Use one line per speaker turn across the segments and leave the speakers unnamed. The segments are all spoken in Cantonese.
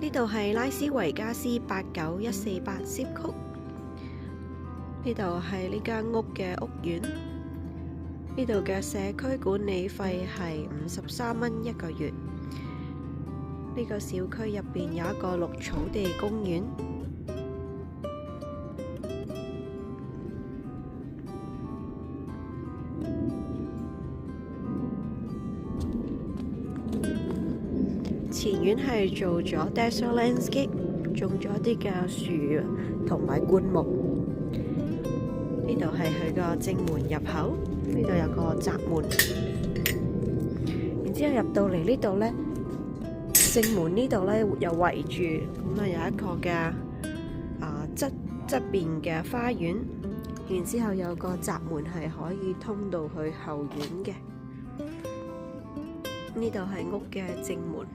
呢度係拉斯維加斯89148 Zip Code。呢度係呢間屋嘅屋苑。呢度嘅社區管理費係53蚊一個月。呢個小區入邊有一個綠草地公園。前院係做咗 desert landscape， 種咗啲嘅樹同埋灌木。呢度係佢個正門入口，呢度有個閘門。然之後入到嚟呢度呢，正門呢度呢又圍住，咁啊有一個嘅側邊嘅花園。然之後有個閘門係可以通到去後院嘅。呢度係屋嘅正門。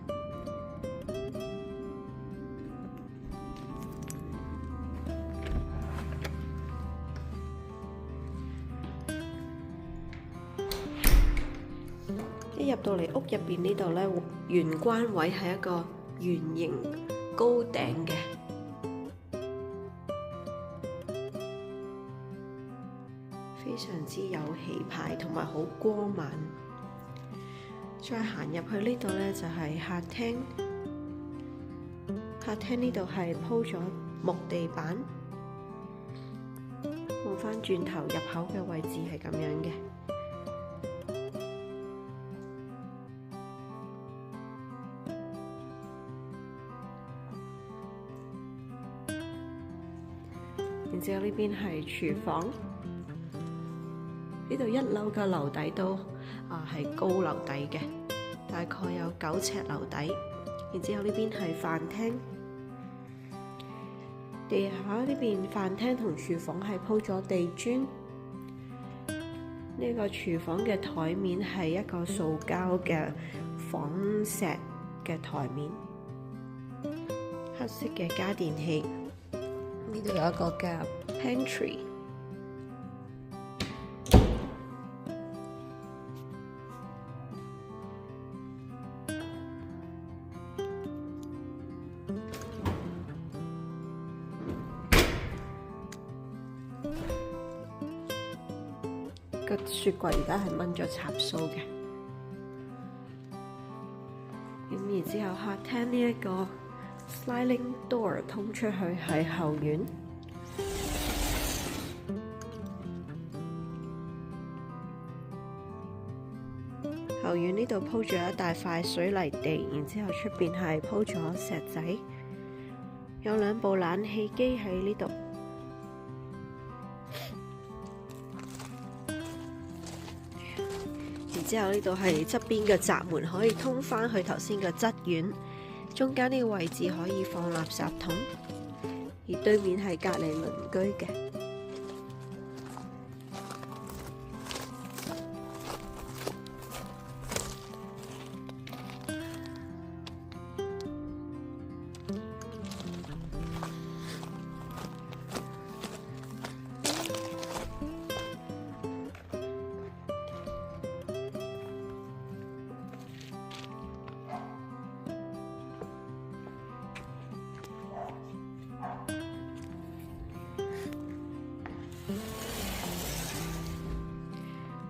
一入到嚟屋入邊呢度呢，玄關位係一個圓形高頂嘅，非常之有氣派同埋好光猛。再行入去呢度呢，就係客廳。客廳呢度係鋪咗木地板，望返轉頭入口嘅位置係咁樣嘅。然之後呢邊係廚房，呢度一樓嘅樓底都係高樓底嘅，大概有9尺樓底。然之後呢邊係飯廳，地下呢邊飯廳同廚房係鋪咗地磚。呢個廚房嘅台面係一個塑膠嘅仿石嘅台面，黑色嘅家電器。呢度有一個嘅 pantry， 個雪櫃而家係掹咗插蘇嘅。咁然之後客廳呢一個sliding door 通出去係後院。後院呢度鋪咗一大塊水泥地，然之後出邊係鋪咗石仔，有2部冷氣機喺呢度。然之後呢度係側邊嘅閘門，可以通返去頭先嘅側院。中間呢個位置可以放垃圾桶，而對面係隔離鄰居嘅。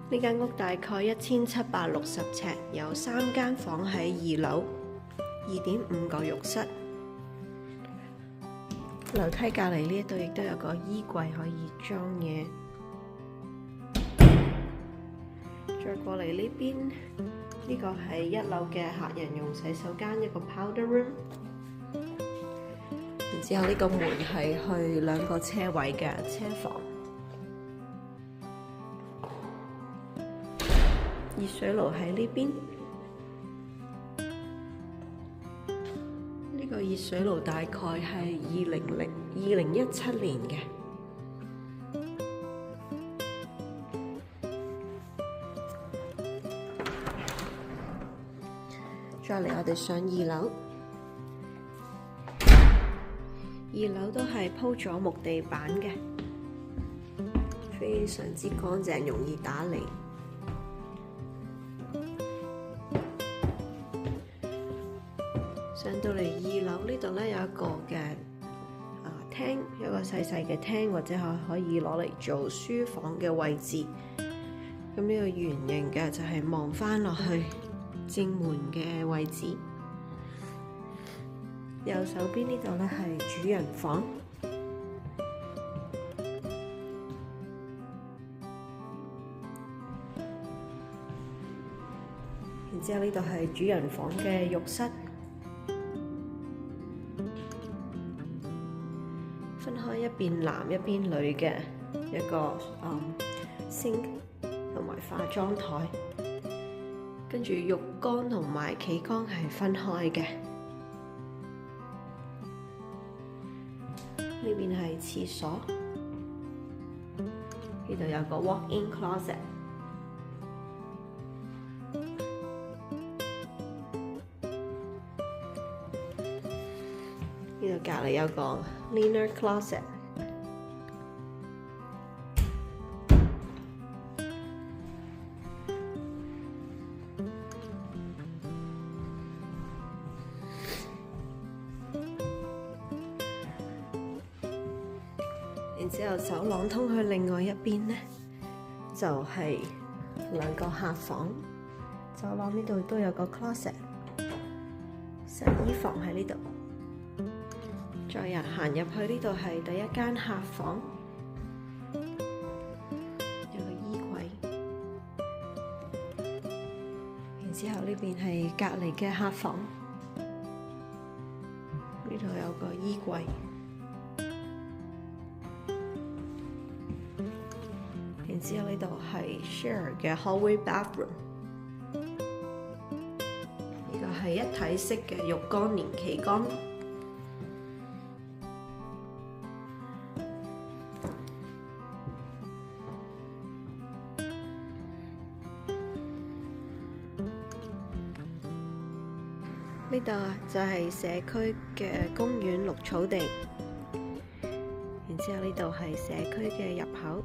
呢間屋大概1760尺，有3間房喺2樓，2.5個浴室。樓梯隔離呢度亦都有個衣櫃可以裝嘢。再過嚟呢邊，呢個係1樓嘅客人用洗手間，一個 powder room。然之後呢個門係去2個車位嘅車房。熱水爐喺呢邊，呢個熱水爐大概係2017年嘅。再嚟我哋上2樓，2樓都係鋪咗木地板嘅，非常之乾淨，容易打理。上到嚟2樓呢度咧，有一個嘅廳，有一個細細嘅廳，或者可以攞嚟做書房嘅位置。咁呢個圓形嘅就係望翻落去正門嘅位置。右手邊呢度咧係主人房，然之後呢度係主人房嘅浴室，分開一邊男一邊女嘅一個sink同埋化妝台，跟住浴缸同埋企缸係分開嘅。呢邊係廁所，呢度有個 walk-in closet。呢度隔離有個 linen closet。然之後走廊通去另外一邊呢，就係2個客房。走廊呢度都有個 closet， 洗衣房喺呢度。再行入去呢度係第一間客房，有個衣櫃。然之後呢邊係隔離嘅客房，呢度有個衣櫃。然之後呢度係 share 嘅 hallway bathroom， 呢個係一體式嘅浴缸連企缸。呢度就係社區嘅公園綠草地，然之後呢度係社區嘅入口。